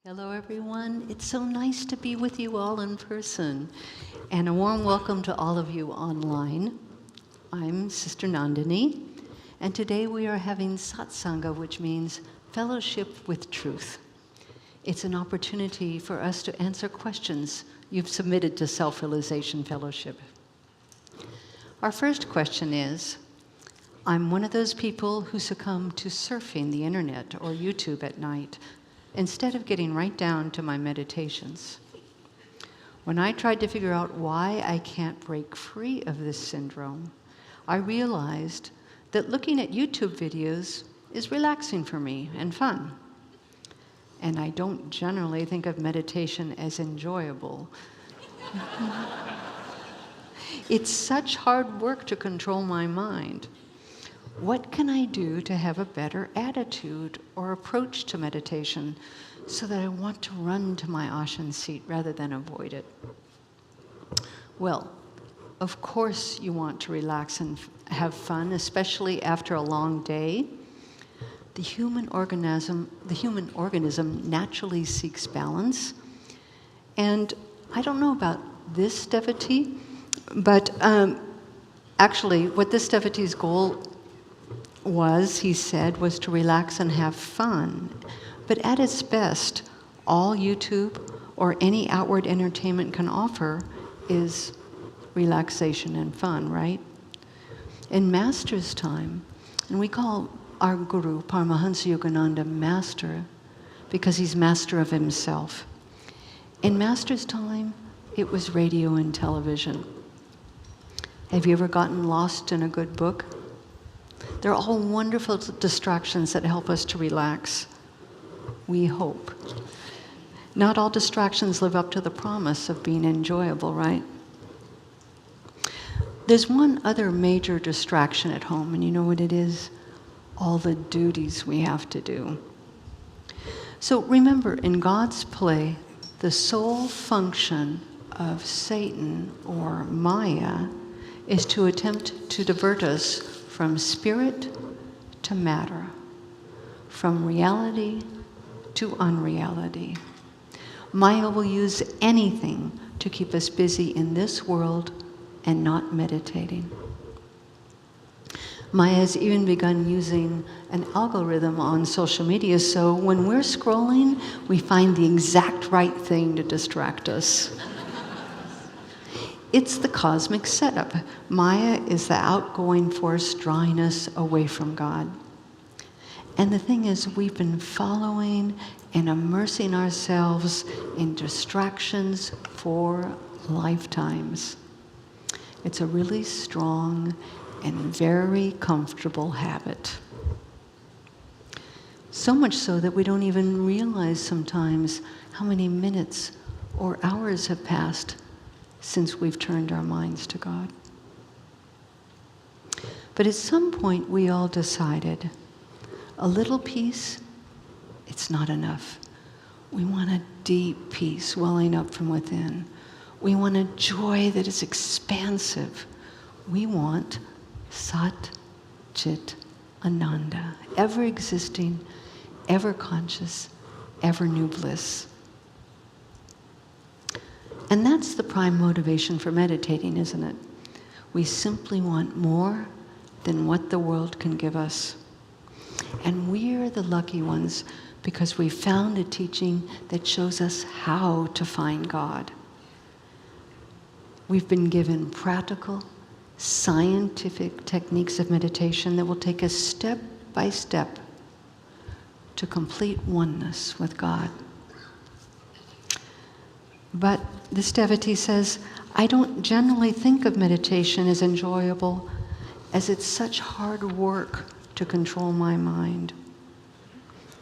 Hello, everyone. It's so nice to be with you all in person. And a warm welcome to all of you online. I'm Sister Nandini, and today we are having satsanga, which means fellowship with truth. It's an opportunity for us to answer questions you've submitted to Self-Realization Fellowship. Our first question is, I'm one of those people who succumb to surfing the internet or YouTube at night, instead of getting right down to my meditations. When I tried to figure out why I can't break free of this syndrome, I realized that looking at YouTube videos is relaxing for me and fun. And I don't generally think of meditation as enjoyable. It's such hard work to control my mind. What can I do to have a better attitude or approach to meditation so that I want to run to my asana seat rather than avoid it? Well, of course you want to relax and have fun, especially after a long day. The human organism naturally seeks balance. And I don't know about this devotee, but actually what this devotee's goal was, he said, was to relax and have fun. But at its best, all YouTube or any outward entertainment can offer is relaxation and fun, right? In Master's time, and we call our Guru, Paramahansa Yogananda, Master, because he's master of himself. In Master's time, it was radio and television. Have you ever gotten lost in a good book? They're all wonderful distractions that help us to relax. We hope. Not all distractions live up to the promise of being enjoyable, right? There's one other major distraction at home, and you know what it is? All the duties we have to do. So remember, in God's play, the sole function of Satan or Maya is to attempt to divert us from spirit to matter, from reality to unreality. Maya will use anything to keep us busy in this world and not meditating. Maya has even begun using an algorithm on social media, so when we're scrolling, we find the exact right thing to distract us. It's the cosmic setup. Maya is the outgoing force drawing us away from God. And the thing is, we've been following and immersing ourselves in distractions for lifetimes. It's a really strong and very comfortable habit. So much so that we don't even realize sometimes how many minutes or hours have passed since we've turned our minds to God. But at some point we all decided, a little peace, it's not enough. We want a deep peace welling up from within. We want a joy that is expansive. We want Sat Chit Ananda, ever existing, ever conscious, ever new bliss. And that's the prime motivation for meditating, isn't it? We simply want more than what the world can give us. And we're the lucky ones because we found a teaching that shows us how to find God. We've been given practical, scientific techniques of meditation that will take us step by step to complete oneness with God. But this devotee says, I don't generally think of meditation as enjoyable, as it's such hard work to control my mind.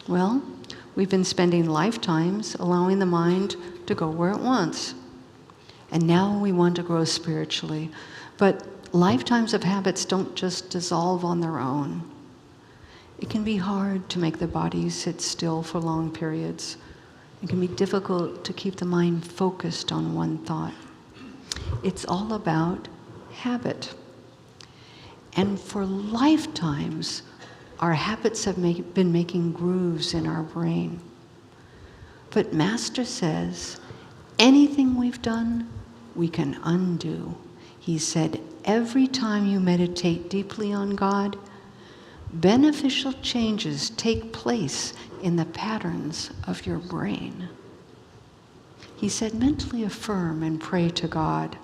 Well, we've been spending lifetimes allowing the mind to go where it wants. And now we want to grow spiritually. But lifetimes of habits don't just dissolve on their own. It can be hard to make the body sit still for long periods. It can be difficult to keep the mind focused on one thought. It's all about habit. And for lifetimes, our habits have been making grooves in our brain. But Master says, anything we've done, we can undo. He said, every time you meditate deeply on God, beneficial changes take place in the patterns of your brain. He said, mentally affirm and pray to God.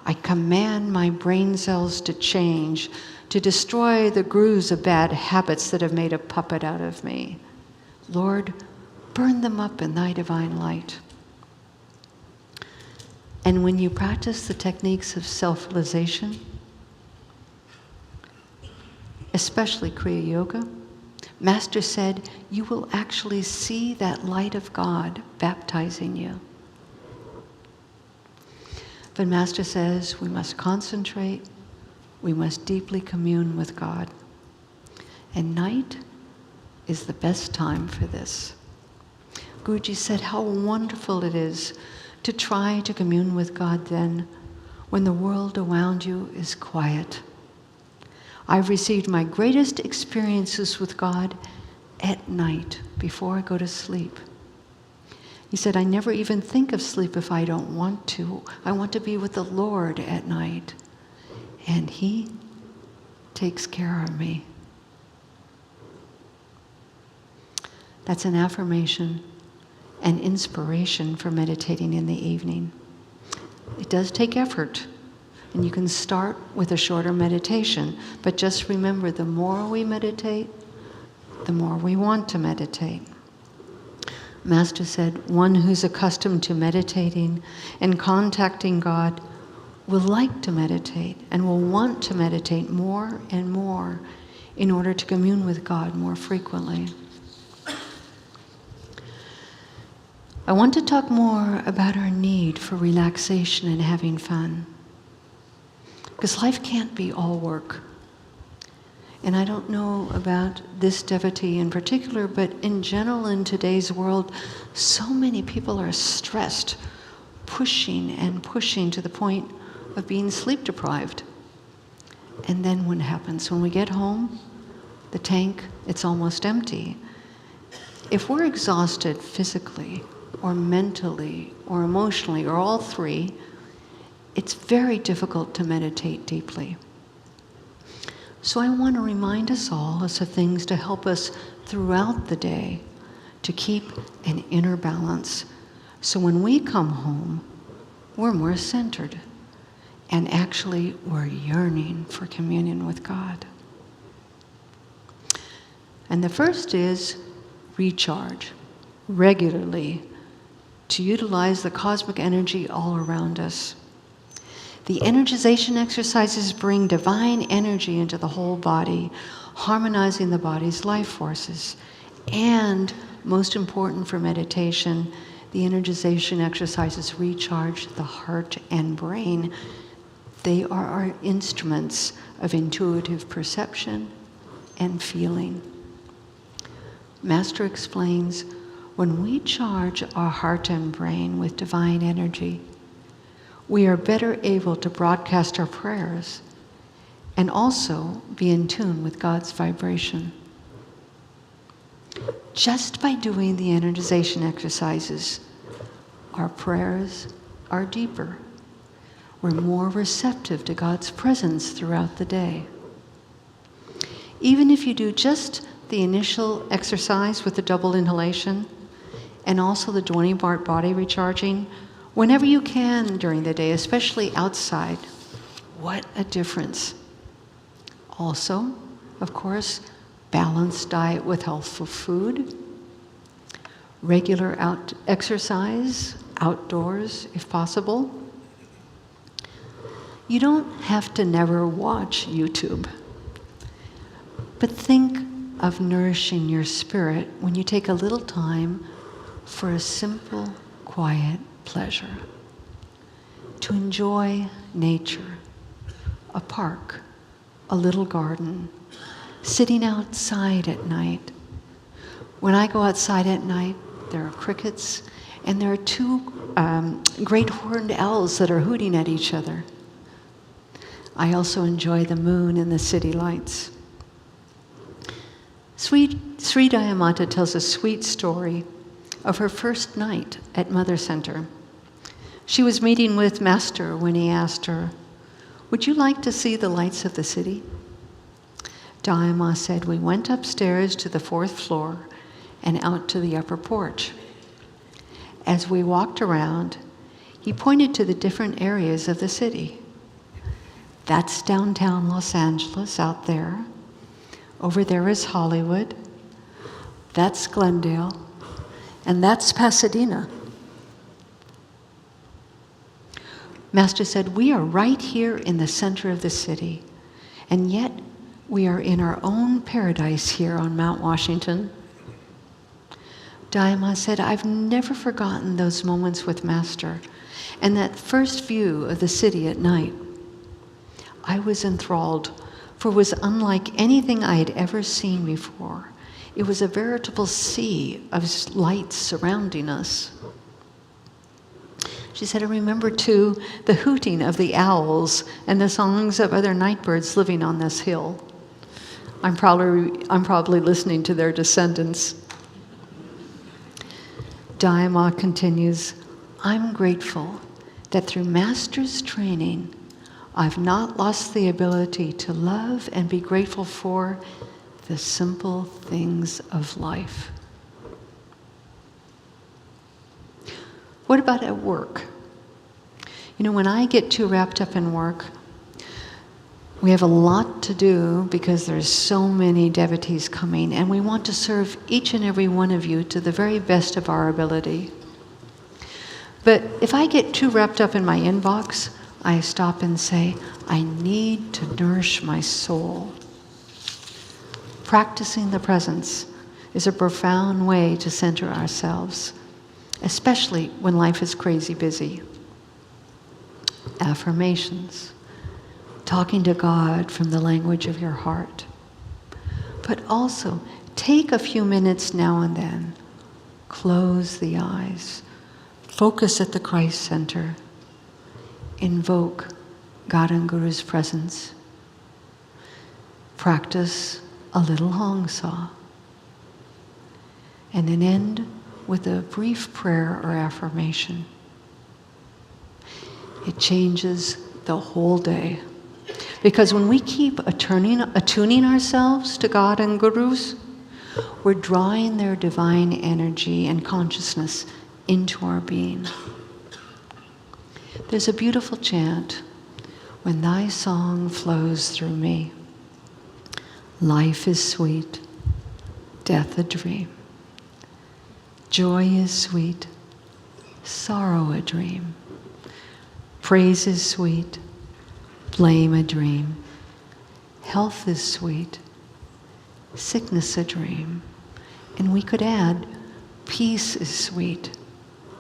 I command my brain cells to change, to destroy the grooves of bad habits that have made a puppet out of me. Lord, burn them up in thy divine light. And when you practice the techniques of self-realization, especially Kriya Yoga, Master said, you will actually see that light of God baptizing you. But Master says we must concentrate, we must deeply commune with God. And night is the best time for this. Guruji said how wonderful it is to try to commune with God then, when the world around you is quiet. I've received my greatest experiences with God at night, before I go to sleep. He said, I never even think of sleep if I don't want to. I want to be with the Lord at night. And He takes care of me. That's an affirmation and inspiration for meditating in the evening. It does take effort, and you can start with a shorter meditation, but just remember, the more we meditate, the more we want to meditate. Master said, one who's accustomed to meditating and contacting God will like to meditate and will want to meditate more and more in order to commune with God more frequently. I want to talk more about our need for relaxation and having fun. Because life can't be all work. And I don't know about this devotee in particular, but in general in today's world, so many people are stressed, pushing and pushing to the point of being sleep deprived. And then what happens? When we get home, the tank, it's almost empty. If we're exhausted physically, or mentally, or emotionally, or all three, it's very difficult to meditate deeply. So I want to remind us all of some things to help us throughout the day to keep an inner balance. So when we come home, we're more centered. And actually, we're yearning for communion with God. And the first is recharge regularly to utilize the cosmic energy all around us. The energization exercises bring divine energy into the whole body, harmonizing the body's life forces. And most important for meditation, the energization exercises recharge the heart and brain. They are our instruments of intuitive perception and feeling. Master explains, when we charge our heart and brain with divine energy, we are better able to broadcast our prayers and also be in tune with God's vibration. Just by doing the energization exercises, our prayers are deeper. We're more receptive to God's presence throughout the day. Even if you do just the initial exercise with the double inhalation and also the Dwani Bart body recharging, whenever you can during the day, especially outside, what a difference. Also, of course, balanced diet with healthful food, regular exercise, outdoors if possible. You don't have to never watch YouTube, but think of nourishing your spirit when you take a little time for a simple, quiet pleasure. To enjoy nature, a park, a little garden, sitting outside at night. When I go outside at night, there are crickets, and there are two great horned owls that are hooting at each other. I also enjoy the moon and the city lights. Sri Dayamata tells a sweet story of her first night at Mother Center. She was meeting with Master when he asked her, "Would you like to see the lights of the city?" Dharma said, "We went upstairs to the 4th floor and out to the upper porch. As we walked around, he pointed to the different areas of the city. That's downtown Los Angeles out there. Over there is Hollywood. That's Glendale. And that's Pasadena." Master said, "We are right here in the center of the city, and yet we are in our own paradise here on Mount Washington." Dharma said, "I've never forgotten those moments with Master and that first view of the city at night. I was enthralled, for it was unlike anything I had ever seen before. It was a veritable sea of lights surrounding us." She said, "I remember too the hooting of the owls and the songs of other night birds living on this hill. I'm probably listening to their descendants." Dharma continues, "I'm grateful that through Master's training, I've not lost the ability to love and be grateful for the simple things of life." What about at work? You know, when I get too wrapped up in work, we have a lot to do because there's so many devotees coming, and we want to serve each and every one of you to the very best of our ability. But if I get too wrapped up in my inbox, I stop and say, I need to nourish my soul. Practicing the presence is a profound way to center ourselves, especially when life is crazy busy. Affirmations, talking to God from the language of your heart. But also, take a few minutes now and then. Close the eyes. Focus at the Christ center. Invoke God and Guru's presence. Practice a little Hong Sa. And then end with a brief prayer or affirmation. It changes the whole day. Because when we keep attuning ourselves to God and Gurus, we're drawing their divine energy and consciousness into our being. There's a beautiful chant, "When thy song flows through me, life is sweet, death a dream. Joy is sweet, sorrow a dream. Praise is sweet, blame a dream. Health is sweet, sickness a dream." And we could add, peace is sweet,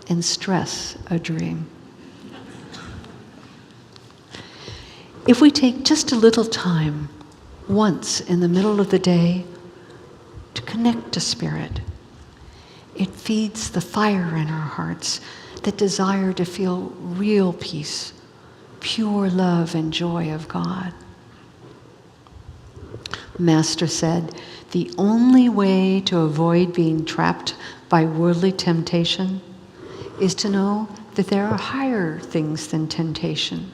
and stress a dream. If we take just a little time, once in the middle of the day, to connect to Spirit, it feeds the fire in our hearts that desire to feel real peace, pure love and joy of God. Master said, the only way to avoid being trapped by worldly temptation is to know that there are higher things than temptation.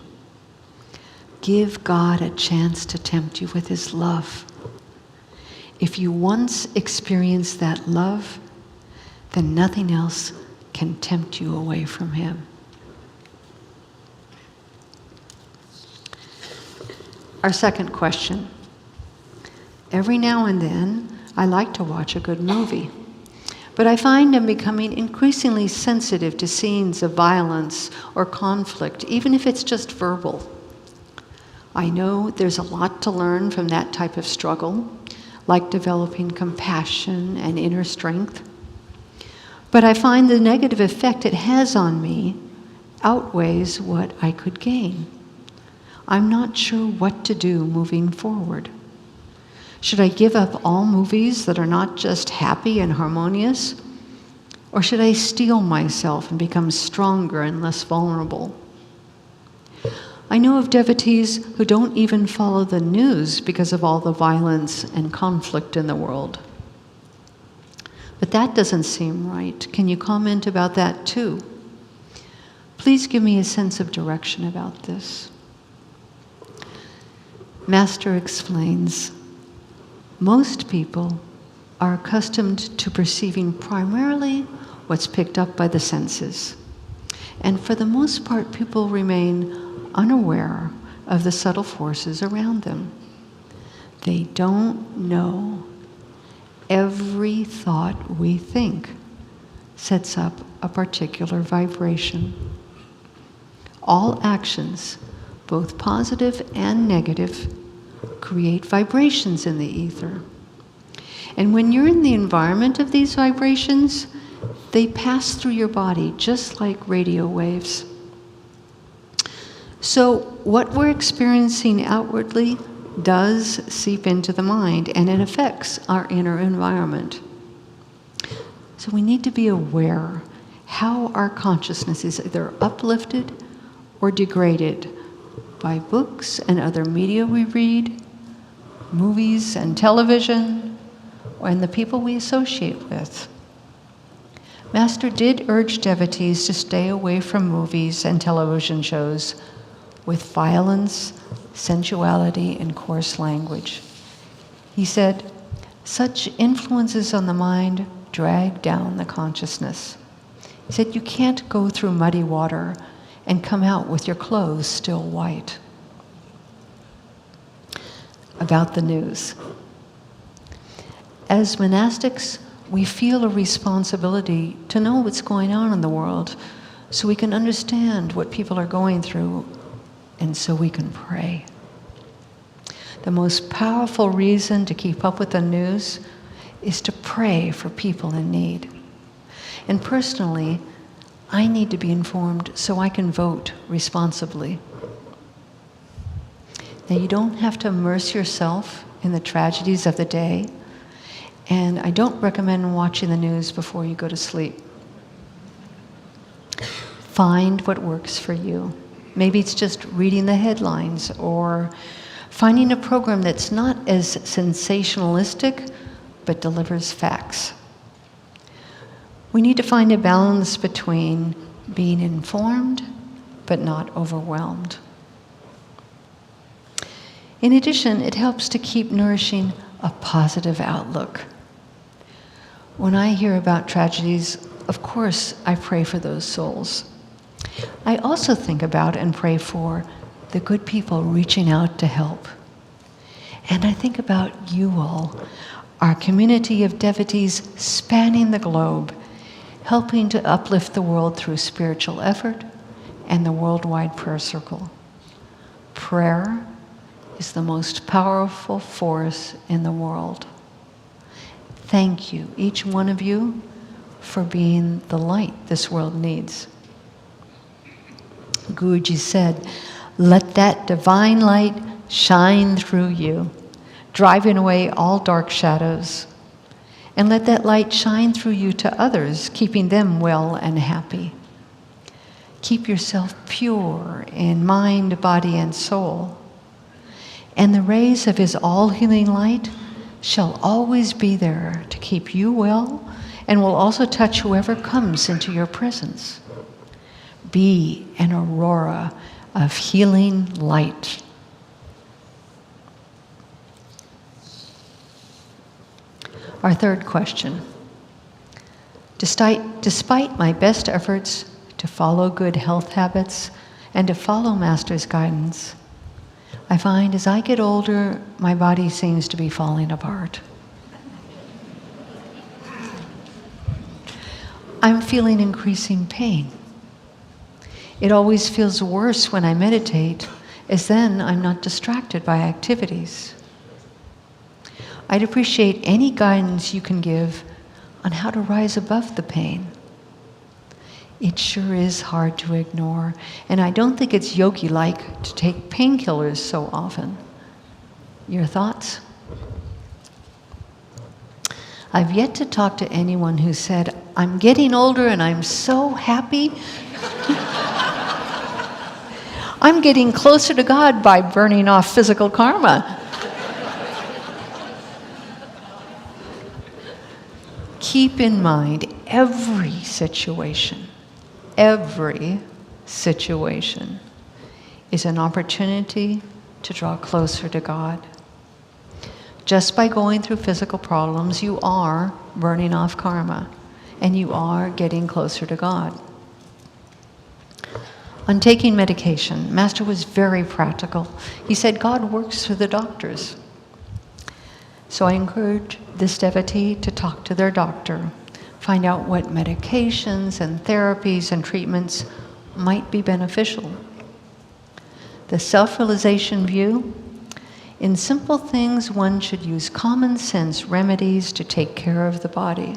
Give God a chance to tempt you with His love. If you once experience that love, then nothing else can tempt you away from Him. Our second question. Every now and then, I like to watch a good movie, but I find I'm becoming increasingly sensitive to scenes of violence or conflict, even if it's just verbal. I know there's a lot to learn from that type of struggle, like developing compassion and inner strength. But I find the negative effect it has on me outweighs what I could gain. I'm not sure what to do moving forward. Should I give up all movies that are not just happy and harmonious? Or should I steel myself and become stronger and less vulnerable? I know of devotees who don't even follow the news because of all the violence and conflict in the world. But that doesn't seem right. Can you comment about that too? Please give me a sense of direction about this. Master explains, most people are accustomed to perceiving primarily what's picked up by the senses. And for the most part, people remain unaware of the subtle forces around them. They don't know every thought we think sets up a particular vibration. All actions, both positive and negative, create vibrations in the ether. And when you're in the environment of these vibrations, they pass through your body just like radio waves. So what we're experiencing outwardly does seep into the mind, and it affects our inner environment. So we need to be aware how our consciousness is either uplifted or degraded by books and other media we read, movies and television, and the people we associate with. Master did urge devotees to stay away from movies and television shows with violence, sensuality, and coarse language. He said, such influences on the mind drag down the consciousness. He said, you can't go through muddy water and come out with your clothes still white. About the news. As monastics, we feel a responsibility to know what's going on in the world so we can understand what people are going through and so we can pray. The most powerful reason to keep up with the news is to pray for people in need. And personally, I need to be informed so I can vote responsibly. Now, you don't have to immerse yourself in the tragedies of the day, and I don't recommend watching the news before you go to sleep. Find what works for you. Maybe it's just reading the headlines or finding a program that's not as sensationalistic but delivers facts. We need to find a balance between being informed but not overwhelmed. In addition, it helps to keep nourishing a positive outlook. When I hear about tragedies, of course, I pray for those souls. I also think about and pray for the good people reaching out to help. And I think about you all, our community of devotees spanning the globe, helping to uplift the world through spiritual effort and the worldwide prayer circle. Prayer is the most powerful force in the world. Thank you, each one of you, for being the light this world needs. Guruji said, let that divine light shine through you, driving away all dark shadows. And let that light shine through you to others, keeping them well and happy. Keep yourself pure in mind, body, and soul. And the rays of his all-healing light shall always be there to keep you well and will also touch whoever comes into your presence. Be an aurora of healing light. Our third question. Despite my best efforts to follow good health habits and to follow Master's guidance, I find as I get older, my body seems to be falling apart. I'm feeling increasing pain. It always feels worse when I meditate, as then I'm not distracted by activities. I'd appreciate any guidance you can give on how to rise above the pain. It sure is hard to ignore, and I don't think it's yogi-like to take painkillers so often. Your thoughts? I've yet to talk to anyone who said, I'm getting older and I'm so happy. I'm getting closer to God by burning off physical karma. keep in mind every situation is an opportunity to draw closer to God. Just by going through physical problems, you are burning off karma, and you are getting closer to God. On taking medication, Master was very practical. He said God works through the doctors. So I encourage this devotee to talk to their doctor, find out what medications and therapies and treatments might be beneficial. The self-realization view: in simple things, one should use common sense remedies to take care of the body.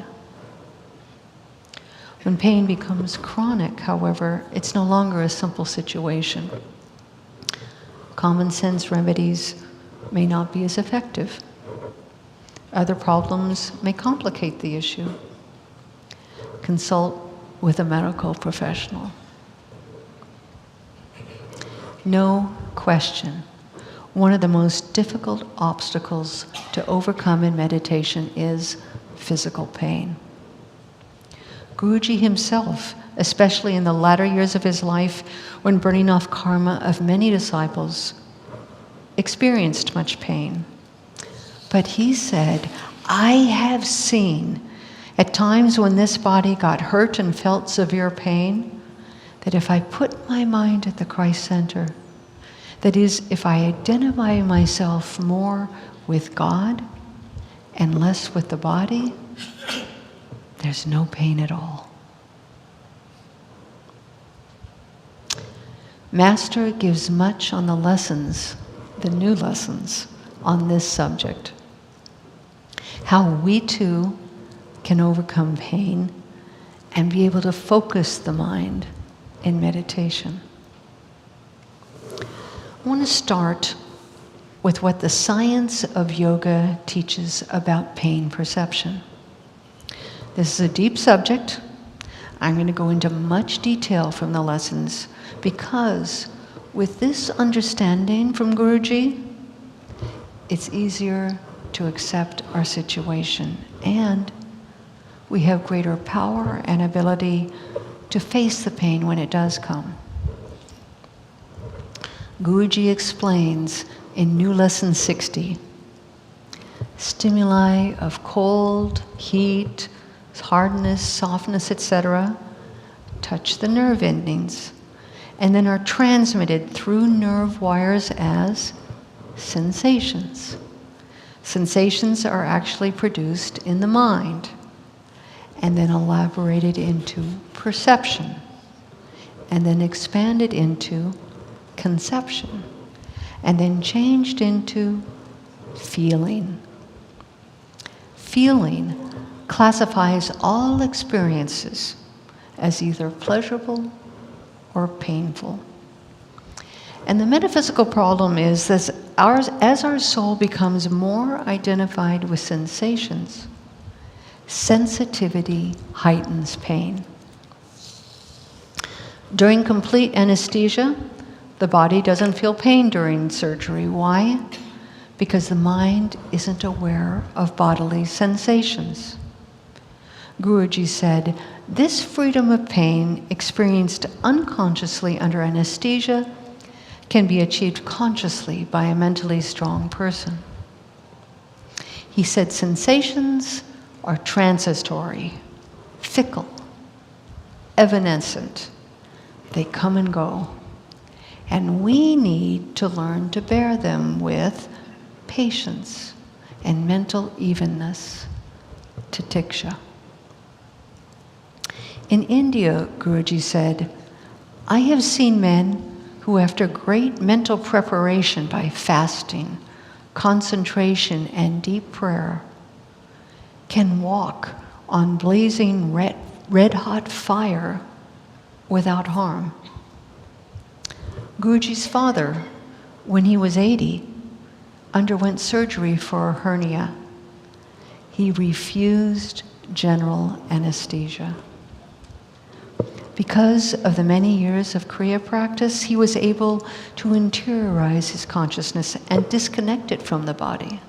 When pain becomes chronic, however, it's no longer a simple situation. Common sense remedies may not be as effective. Other problems may complicate the issue. Consult with a medical professional. No question, one of the most difficult obstacles to overcome in meditation is physical pain. Guruji himself, especially in the latter years of his life, when burning off karma of many disciples, experienced much pain. But he said, I have seen at times when this body got hurt and felt severe pain, that if I put my mind at the Christ center, that is, if I identify myself more with God and less with the body, there's no pain at all. Master gives much on the lessons, the new lessons, on this subject. How we too can overcome pain and be able to focus the mind in meditation. I want to start with what the science of yoga teaches about pain perception. This is a deep subject. I'm going to go into much detail from the lessons because with this understanding from Guruji, it's easier to accept our situation, and we have greater power and ability to face the pain when it does come. Guruji explains in New Lesson 60, stimuli of cold, heat, hardness, softness, etc., touch the nerve endings and then are transmitted through nerve wires as sensations. Sensations are actually produced in the mind and then elaborated into perception and then expanded into conception and then changed into feeling. Feeling classifies all experiences as either pleasurable or painful. And the metaphysical problem is that as our soul becomes more identified with sensations, sensitivity heightens pain. During complete anesthesia, the body doesn't feel pain during surgery. Why? Because the mind isn't aware of bodily sensations. Guruji said, this freedom of pain experienced unconsciously under anesthesia can be achieved consciously by a mentally strong person. He said sensations are transitory, fickle, evanescent. They come and go. And we need to learn to bear them with patience and mental evenness, titiksha. In India, Guruji said, I have seen men who, after great mental preparation by fasting, concentration, and deep prayer, can walk on blazing red-hot fire without harm. Guruji's father, when he was 80, underwent surgery for a hernia. He refused general anesthesia. Because of the many years of Kriya practice, he was able to interiorize his consciousness and disconnect it from the body.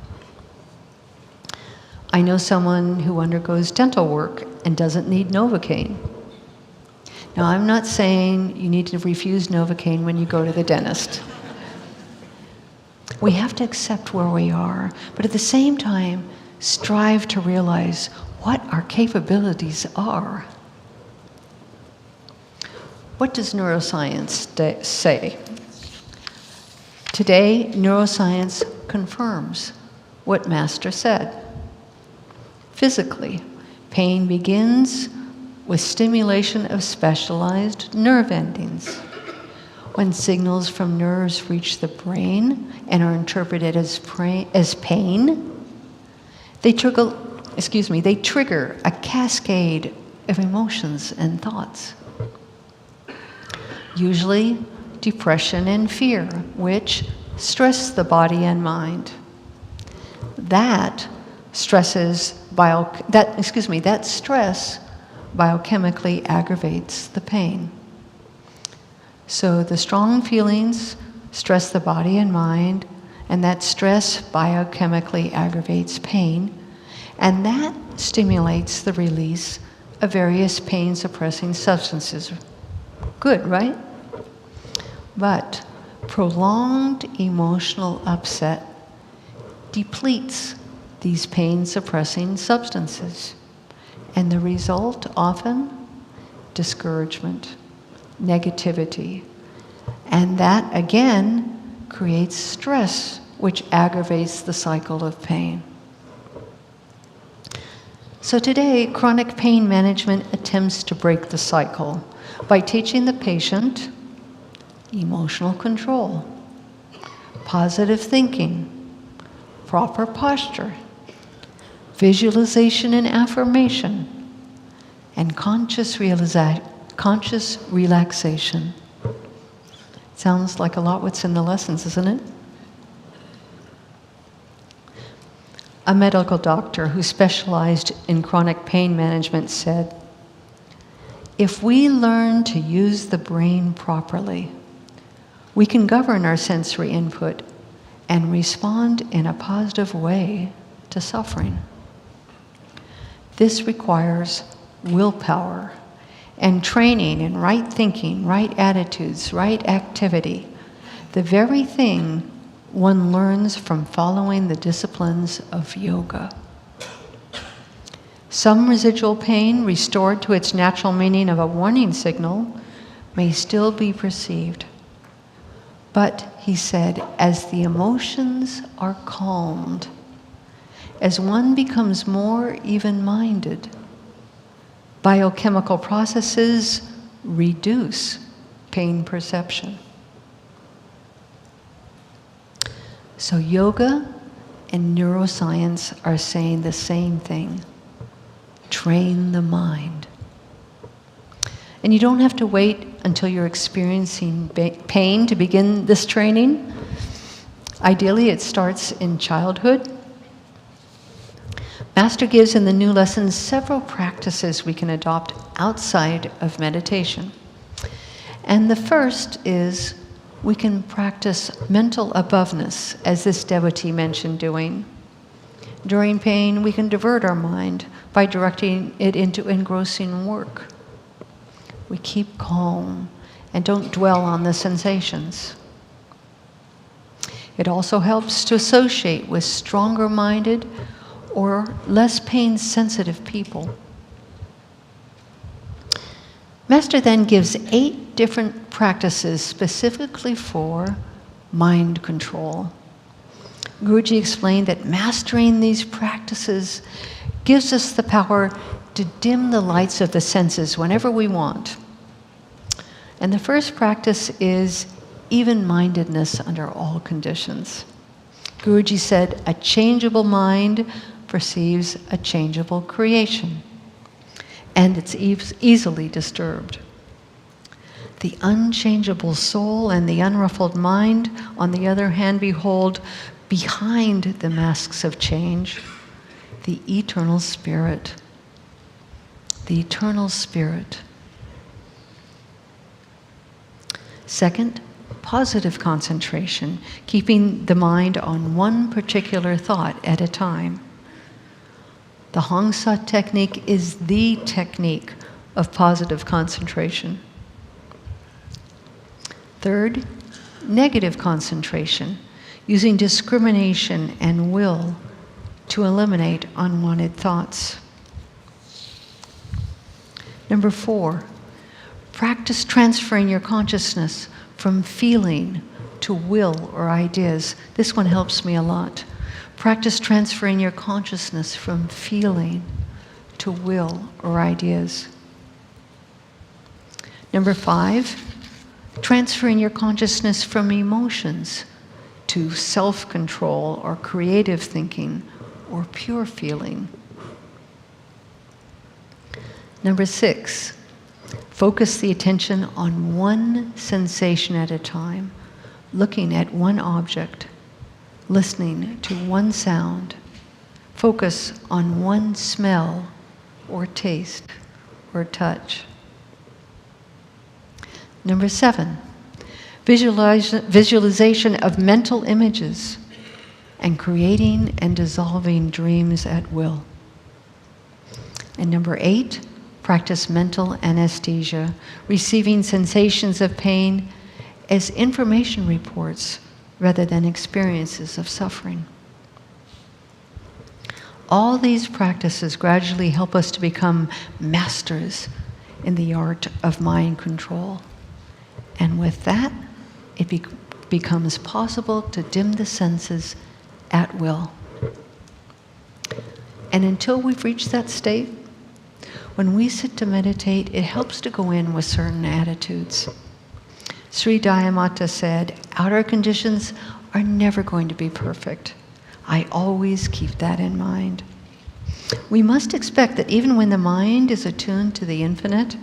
I know someone who undergoes dental work and doesn't need Novocaine. Now, I'm not saying you need to refuse Novocaine when you go to the dentist. We have to accept where we are, but at the same time, strive to realize what our capabilities are. What does neuroscience say? Today, neuroscience confirms what Master said. Physically, pain begins with stimulation of specialized nerve endings. When signals from nerves reach the brain and are interpreted as pain, they trigger a cascade of emotions and thoughts. Usually, depression and fear, which stress the body and mind. That stress biochemically aggravates the pain. So the strong feelings stress the body and mind, and that stress biochemically aggravates pain, and that stimulates the release of various pain-suppressing substances. Good, right? But prolonged emotional upset depletes these pain-suppressing substances. And the result often, discouragement, negativity. And that, again, creates stress, which aggravates the cycle of pain. So today, chronic pain management attempts to break the cycle by teaching the patient emotional control, positive thinking, proper posture, visualization and affirmation, and conscious relaxation. Sounds like a lot what's in the lessons, isn't it? A medical doctor who specialized in chronic pain management said, "If we learn to use the brain properly, we can govern our sensory input and respond in a positive way to suffering. This requires willpower and training in right thinking, right attitudes, right activity, the very thing one learns from following the disciplines of yoga. Some residual pain, restored to its natural meaning of a warning signal, may still be perceived. But," he said, "as the emotions are calmed, as one becomes more even-minded, biochemical processes reduce pain perception." So yoga and neuroscience are saying the same thing. Train the mind. And you don't have to wait until you're experiencing pain to begin this training. Ideally, it starts in childhood. Master gives in the new lessons several practices we can adopt outside of meditation. And the first is we can practice mental aboveness, as this devotee mentioned doing. During pain, we can divert our mind by directing it into engrossing work. We keep calm and don't dwell on the sensations. It also helps to associate with stronger-minded or less pain-sensitive people. Master then gives 8 different practices specifically for mind control. Guruji explained that mastering these practices gives us the power to dim the lights of the senses whenever we want. And the first practice is even-mindedness under all conditions. Guruji said, "A changeable mind perceives a changeable creation, and it's easily disturbed. The unchangeable soul and the unruffled mind, on the other hand, behold, behind the masks of change, the eternal spirit." The eternal spirit. Second, positive concentration, keeping the mind on one particular thought at a time. The Hong Sa technique is the technique of positive concentration. Third, negative concentration, using discrimination and will to eliminate unwanted thoughts. Number 4, practice transferring your consciousness from feeling to will or ideas. This one helps me a lot. Practice transferring your consciousness from feeling to will or ideas. Number 5, transferring your consciousness from emotions to self-control or creative thinking or pure feeling. Number 6, focus the attention on one sensation at a time, looking at one object, listening to one sound. Focus on one smell or taste or touch. Number 7, visualization of mental images and creating and dissolving dreams at will. And number 8, practice mental anesthesia, receiving sensations of pain as information reports rather than experiences of suffering. All these practices gradually help us to become masters in the art of mind control. And with that, it becomes possible to dim the senses at will. And until we've reached that state, when we sit to meditate, it helps to go in with certain attitudes. Sri Dayamata said, outer conditions are never going to be perfect. I always keep that in mind. We must expect that even when the mind is attuned to the infinite,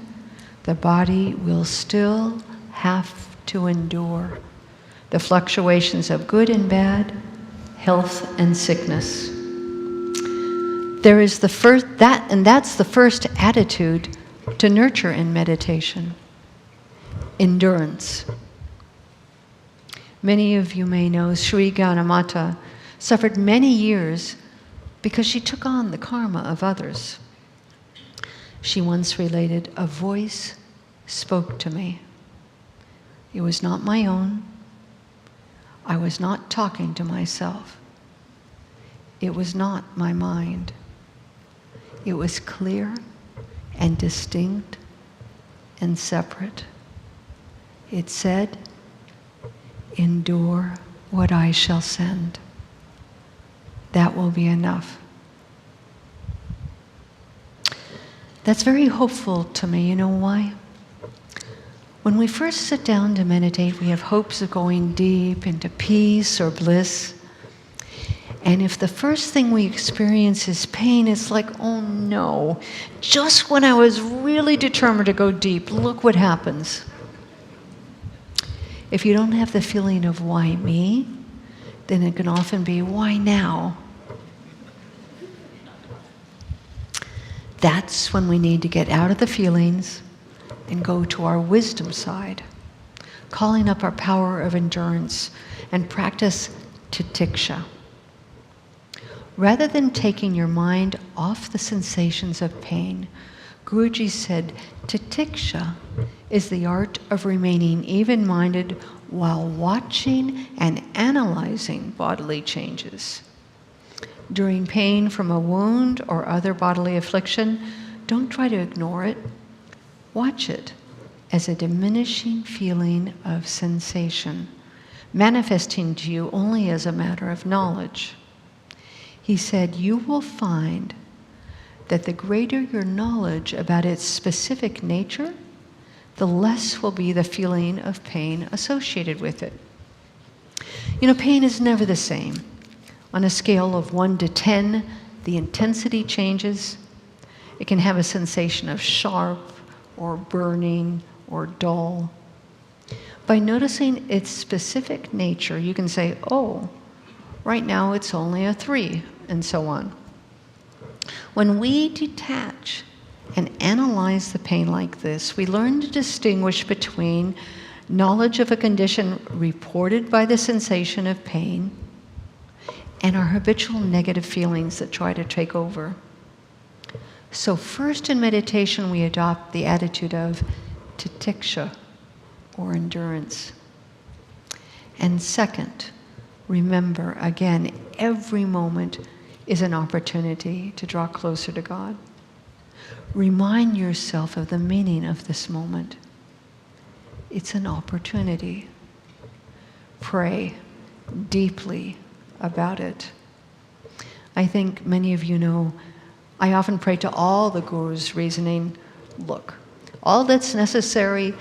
the body will still have to endure the fluctuations of good and bad, health and sickness. There is the first, that's the first attitude to nurture in meditation. Endurance. Many of you may know Sri Gyanamata suffered many years because she took on the karma of others. She once related, "A voice spoke to me. It was not my own. I was not talking to myself. It was not my mind. It was clear and distinct and separate. It said, 'Endure what I shall send. That will be enough.'" That's very hopeful to me. You know why? When we first sit down to meditate, we have hopes of going deep into peace or bliss. And if the first thing we experience is pain, it's like, oh no, just when I was really determined to go deep, look what happens. If you don't have the feeling of why me, then it can often be, why now? That's when we need to get out of the feelings and go to our wisdom side, calling up our power of endurance and practice titiksha. Rather than taking your mind off the sensations of pain, Guruji said, titiksha is the art of remaining even-minded while watching and analyzing bodily changes. During pain from a wound or other bodily affliction, don't try to ignore it. Watch it as a diminishing feeling of sensation, manifesting to you only as a matter of knowledge. He said, you will find that the greater your knowledge about its specific nature, the less will be the feeling of pain associated with it. You know, pain is never the same. On a scale of 1 to 10, the intensity changes. It can have a sensation of sharp or burning or dull. By noticing its specific nature, you can say, oh, right now it's only a 3, and so on. When we detach and analyze the pain like this, we learn to distinguish between knowledge of a condition reported by the sensation of pain and our habitual negative feelings that try to take over. So first in meditation, we adopt the attitude of titiksha, or endurance. And second, remember, again, every moment is an opportunity to draw closer to God. Remind yourself of the meaning of this moment. It's an opportunity. Pray deeply about it. I think many of you know, I often pray to all the Guru's reasoning, look, all that's necessary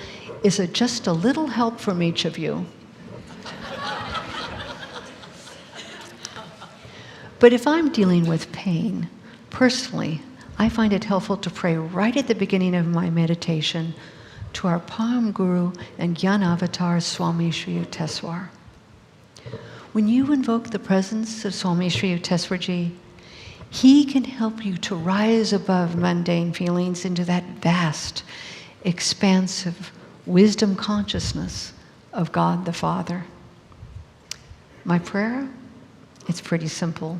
is just a little help from each of you. But if I'm dealing with pain, personally, I find it helpful to pray right at the beginning of my meditation to our Param Guru and Gyanavatar Swami Sri Yukteswar. When you invoke the presence of Swami Sri Yukteswarji, he can help you to rise above mundane feelings into that vast, expansive wisdom consciousness of God the Father. My prayer? It's pretty simple.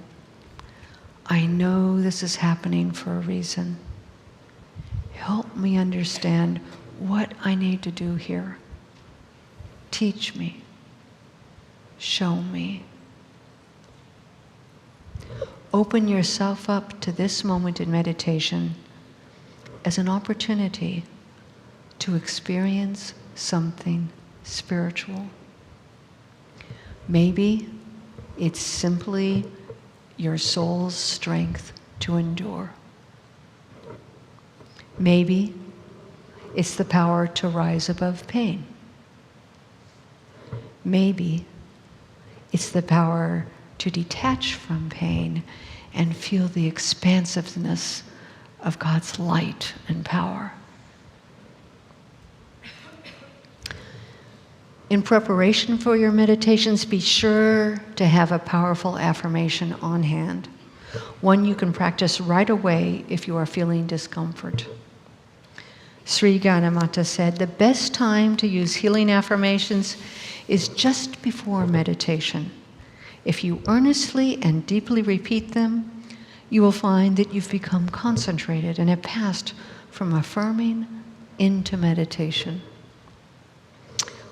I know this is happening for a reason. Help me understand what I need to do here. Teach me. Show me. Open yourself up to this moment in meditation as an opportunity to experience something spiritual. Maybe it's simply your soul's strength to endure. Maybe it's the power to rise above pain. Maybe it's the power to detach from pain and feel the expansiveness of God's light and power. In preparation for your meditations, be sure to have a powerful affirmation on hand, one you can practice right away if you are feeling discomfort. Sri Gyanamata said, the best time to use healing affirmations is just before meditation. If you earnestly and deeply repeat them, you will find that you've become concentrated and have passed from affirming into meditation.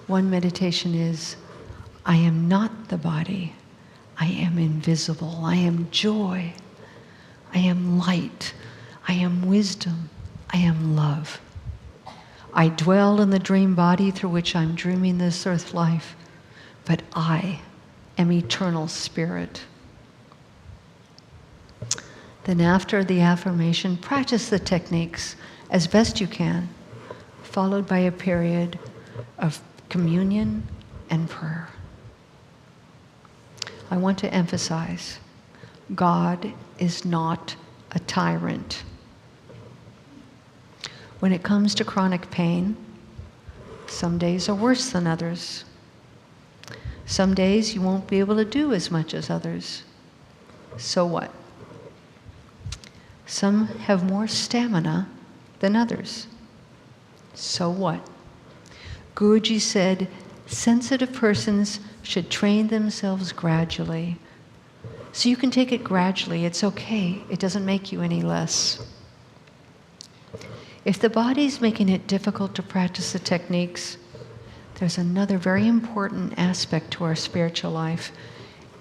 One meditation is, I am not the body. I am invisible. I am joy. I am light. I am wisdom. I am love. I dwell in the dream body through which I'm dreaming this earth life, but I am eternal spirit. Then after the affirmation, practice the techniques as best you can, followed by a period of communion and prayer. I want to emphasize, God is not a tyrant. When it comes to chronic pain, some days are worse than others. Some days you won't be able to do as much as others. So what? Some have more stamina than others. So what? Guruji said, sensitive persons should train themselves gradually. So you can take it gradually. It's okay. It doesn't make you any less. If the body's making it difficult to practice the techniques, there's another very important aspect to our spiritual life,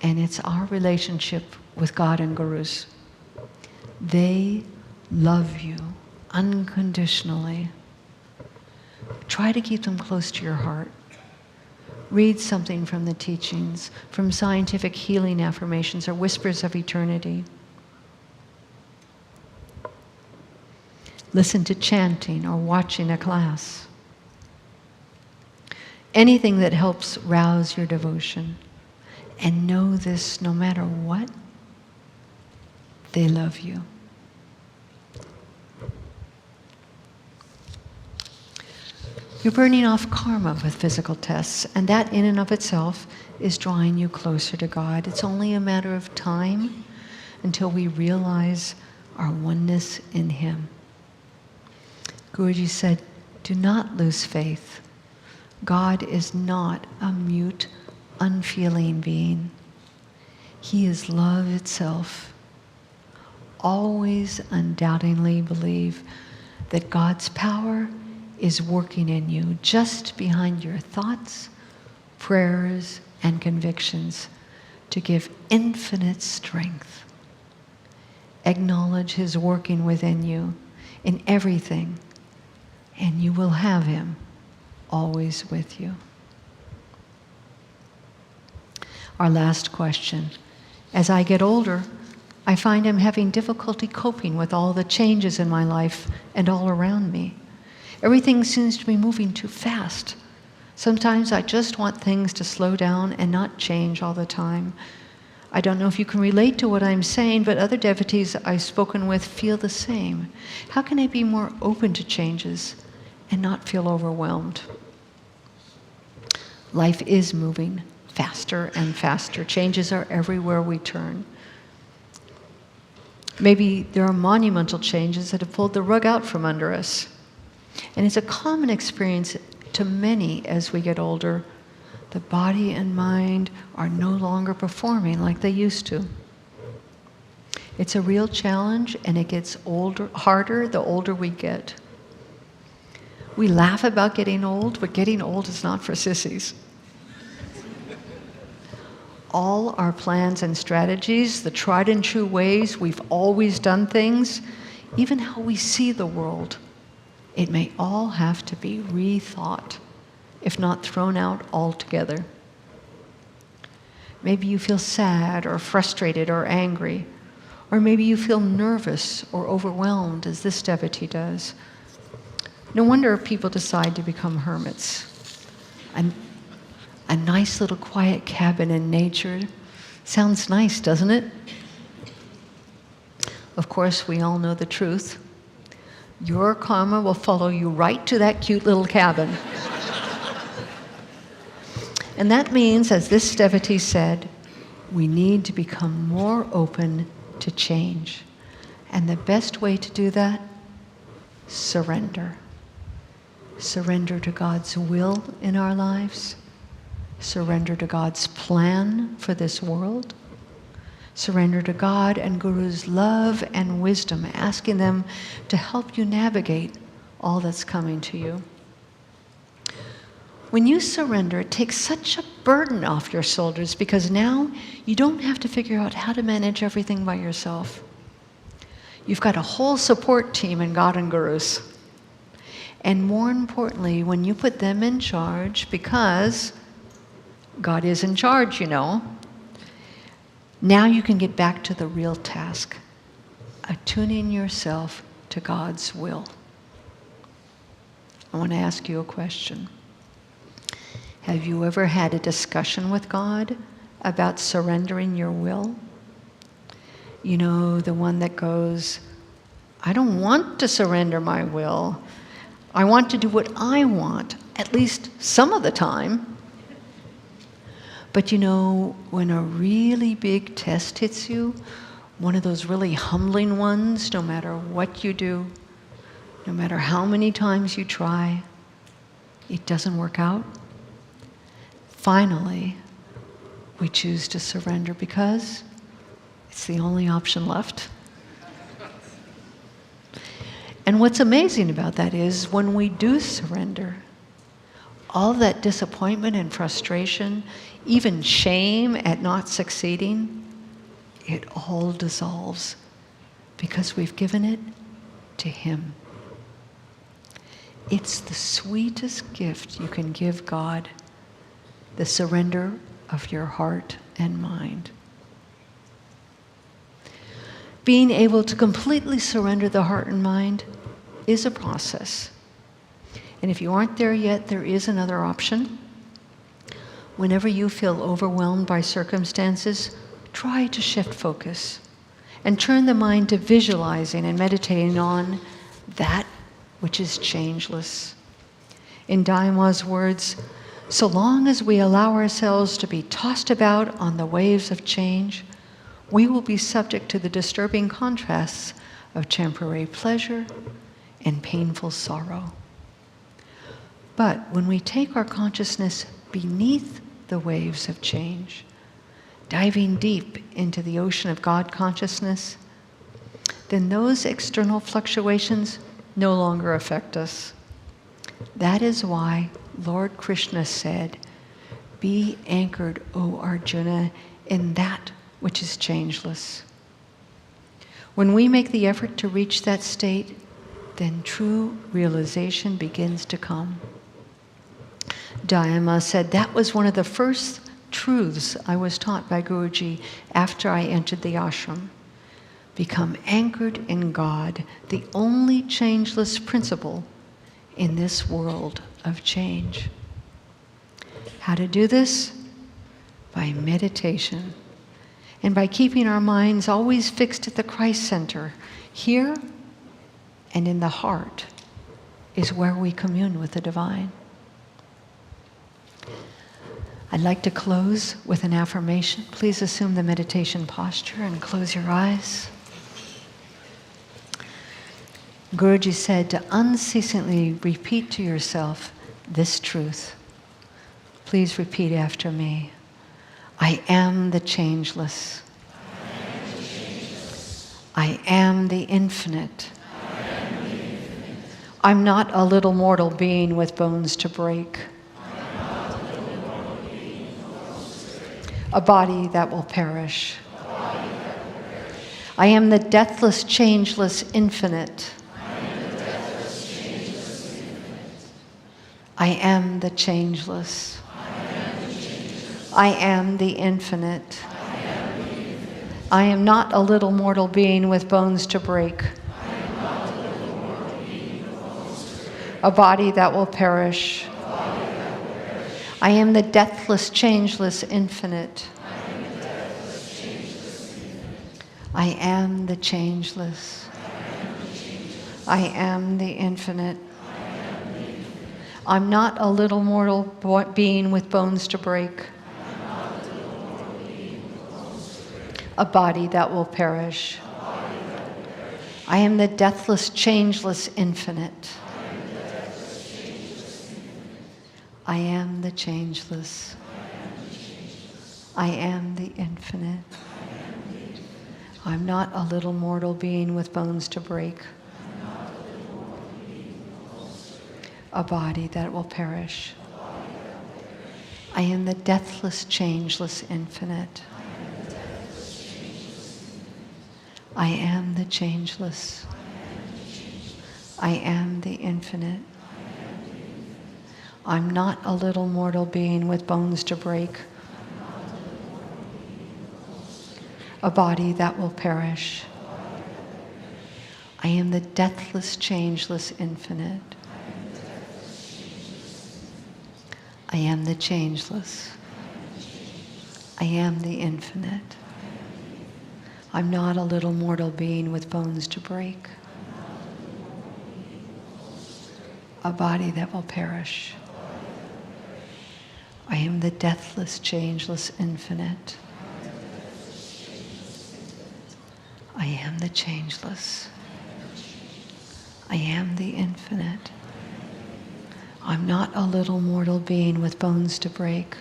and it's our relationship with God and Gurus. They love you unconditionally. Try to keep them close to your heart. Read something from the teachings, from scientific healing affirmations or whispers of eternity. Listen to chanting or watching a class. Anything that helps rouse your devotion. And know this, no matter what, they love you. You're burning off karma with physical tests, and that in and of itself is drawing you closer to God. It's only a matter of time until we realize our oneness in Him. Guruji said, do not lose faith. God is not a mute, unfeeling being. He is love itself. always undoubtingly believe that God's power is working in you just behind your thoughts, prayers, and convictions to give infinite strength. Acknowledge His working within you in everything, and you will have Him always with you. Our last question. As I get older, I find I'm having difficulty coping with all the changes in my life and all around me. Everything seems to be moving too fast. Sometimes I just want things to slow down and not change all the time. I don't know if you can relate to what I'm saying, but other devotees I've spoken with feel the same. How can I be more open to changes and not feel overwhelmed? Life is moving faster and faster. Changes are everywhere we turn. Maybe there are monumental changes that have pulled the rug out from under us. And it's a common experience to many as we get older. The body and mind are no longer performing like they used to. It's a real challenge, and it gets harder the older we get. We laugh about getting old, but getting old is not for sissies. All our plans and strategies, the tried and true ways we've always done things, even how we see the world, it may all have to be rethought, if not thrown out altogether. Maybe you feel sad or frustrated or angry, or maybe you feel nervous or overwhelmed, as this devotee does. No wonder people decide to become hermits. A nice little quiet cabin in nature sounds nice, doesn't it? Of course, we all know the truth. Your karma will follow you right to that cute little cabin. And that means, as this devotee said, we need to become more open to change. And the best way to do that? Surrender. Surrender to God's will in our lives. Surrender to God's plan for this world. Surrender to God and Guru's love and wisdom, asking them to help you navigate all that's coming to you. When you surrender, it takes such a burden off your shoulders, because now you don't have to figure out how to manage everything by yourself. You've got a whole support team in God and Gurus. And more importantly, when you put them in charge, because God is in charge, you know, now you can get back to the real task, attuning yourself to God's will. I want to ask you a question. Have you ever had a discussion with God about surrendering your will? You know, the one that goes, I don't want to surrender my will. I want to do what I want, at least some of the time. But you know, when a really big test hits you, one of those really humbling ones, no matter what you do, no matter how many times you try, it doesn't work out. Finally, we choose to surrender because it's the only option left. And what's amazing about that is when we do surrender, all that disappointment and frustration, even shame at not succeeding, it all dissolves because we've given it to Him. It's the sweetest gift you can give God, the surrender of your heart and mind. Being able to completely surrender the heart and mind is a process. And if you aren't there yet, there is another option. Whenever you feel overwhelmed by circumstances, try to shift focus and turn the mind to visualizing and meditating on that which is changeless. In Daima's words, so long as we allow ourselves to be tossed about on the waves of change, we will be subject to the disturbing contrasts of temporary pleasure and painful sorrow. But when we take our consciousness beneath the waves of change, diving deep into the ocean of God consciousness, then those external fluctuations no longer affect us. That is why Lord Krishna said, "Be anchored, O Arjuna, in that which is changeless." When we make the effort to reach that state, then true realization begins to come. Dayama said that was one of the first truths I was taught by Guruji after I entered the ashram. Become anchored in God, the only changeless principle in this world of change. How to do this? By meditation. And by keeping our minds always fixed at the Christ center. Here and in the heart is where we commune with the divine. I'd like to close with an affirmation. Please assume the meditation posture and close your eyes. Guruji said to unceasingly repeat to yourself this truth. Please repeat after me. I am the changeless. I am the infinite. I'm not a little mortal being with bones to break. A body that will perish. I am the deathless, changeless, infinite. I am the changeless. I am the infinite. I am not a little mortal being with bones to break. A body that will perish. I am the deathless, changeless, infinite. I am the changeless. I am the infinite. I'm not a little mortal being with bones to break. A body that will perish. I am the deathless, changeless, infinite. I am the changeless. I am the infinite. I'm not a little mortal being with bones to break. A body that will perish. I am the deathless, changeless, infinite. I am the changeless. I am the infinite. I'm not a little mortal being with bones to break. A body that will perish. I am the deathless, changeless, infinite. I am the changeless. I am the infinite. I'm not a little mortal being with bones to break. A body that will perish. I am the deathless, changeless, infinite. I am the changeless. I am the infinite. I'm not a little mortal being with bones to break.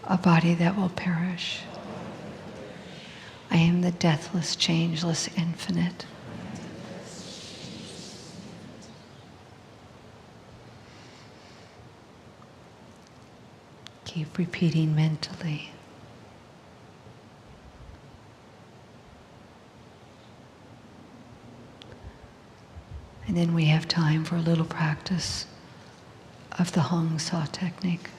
A body that will perish. I am the deathless, changeless, infinite. Keep repeating mentally. And then we have time for a little practice of the Hong Sa technique.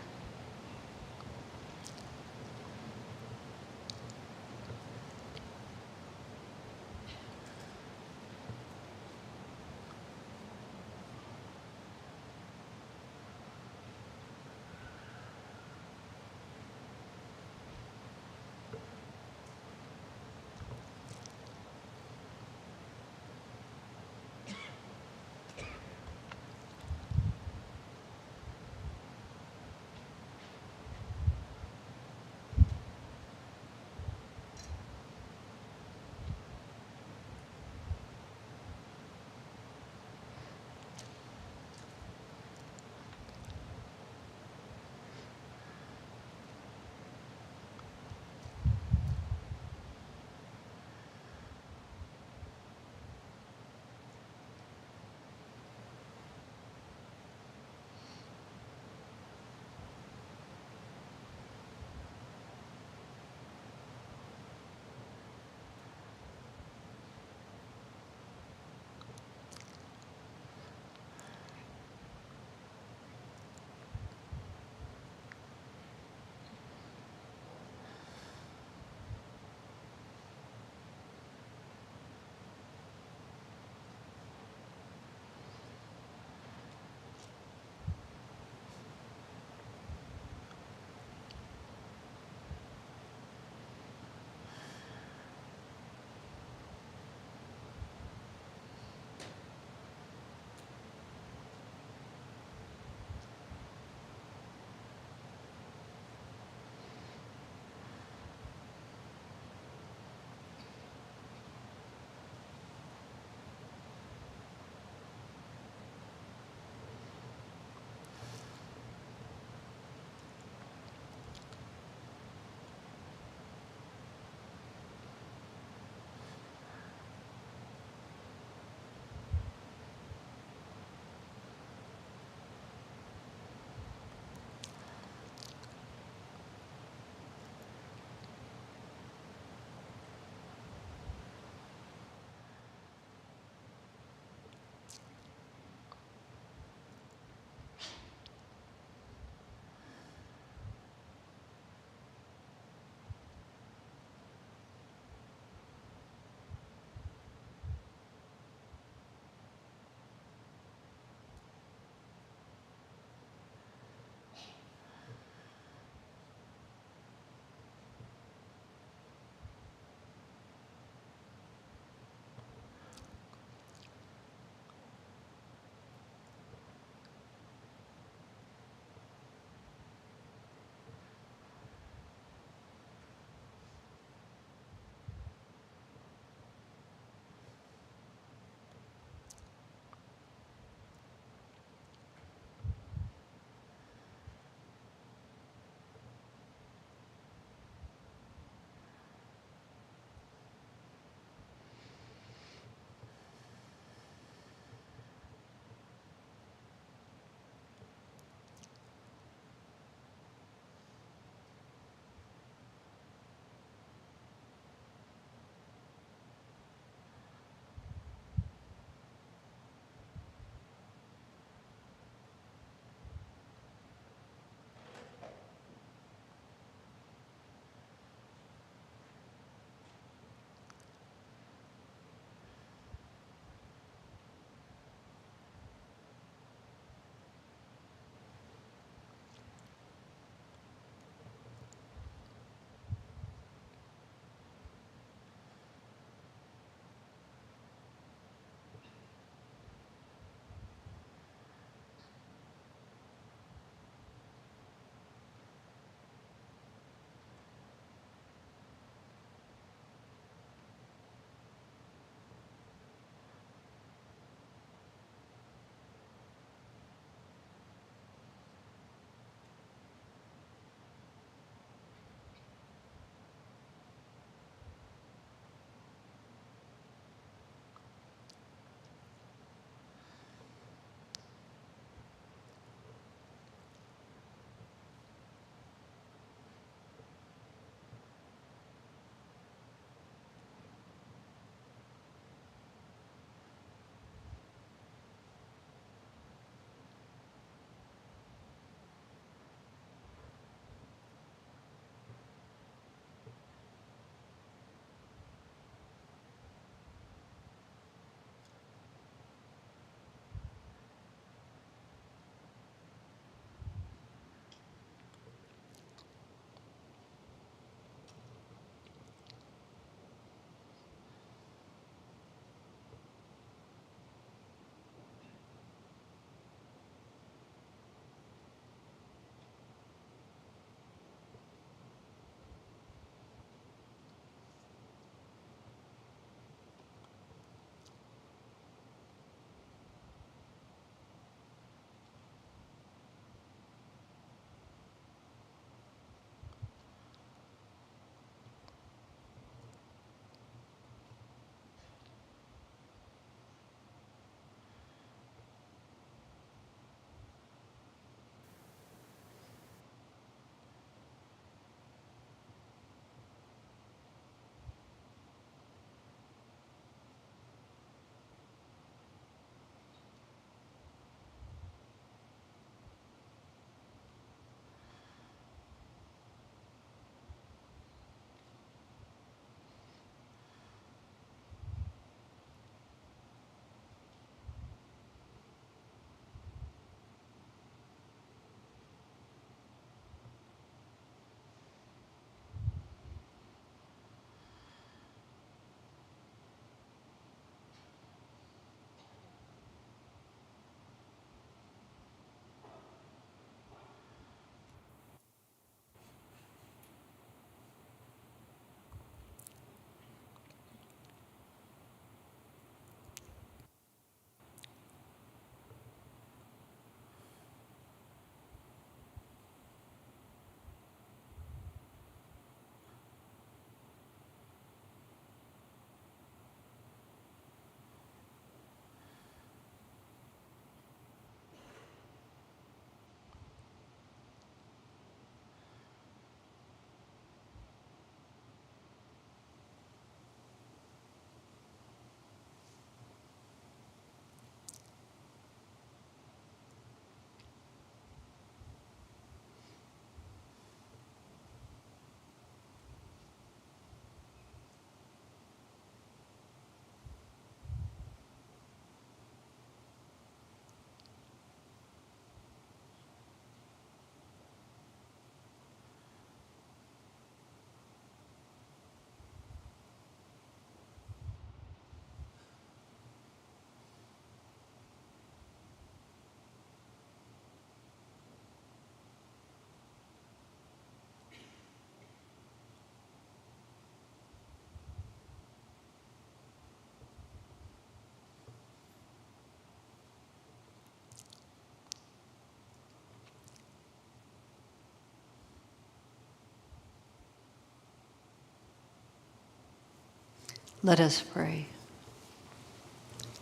Let us pray.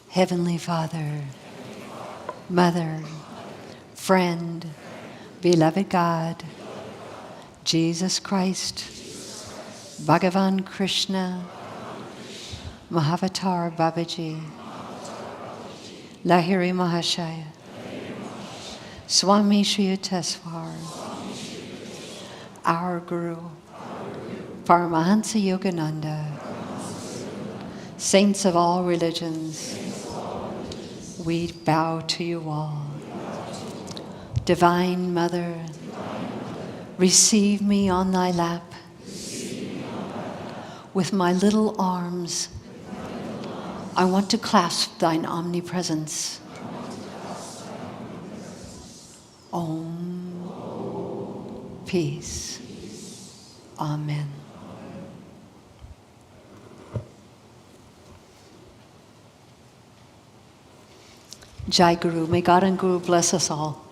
Heavenly Father, Mother, friend, beloved God, Jesus Christ, Bhagavan Krishna, Mahavatar Babaji, Lahiri Mahashaya, Swami Shri Yukteswar, our Guru, Paramahansa Yogananda, saints of all religions, we bow to you all. Divine Mother, receive me on thy lap. With my little arms, I want to clasp thine omnipresence. Om. Peace. Amen. Jai Guru. May God and Guru bless us all.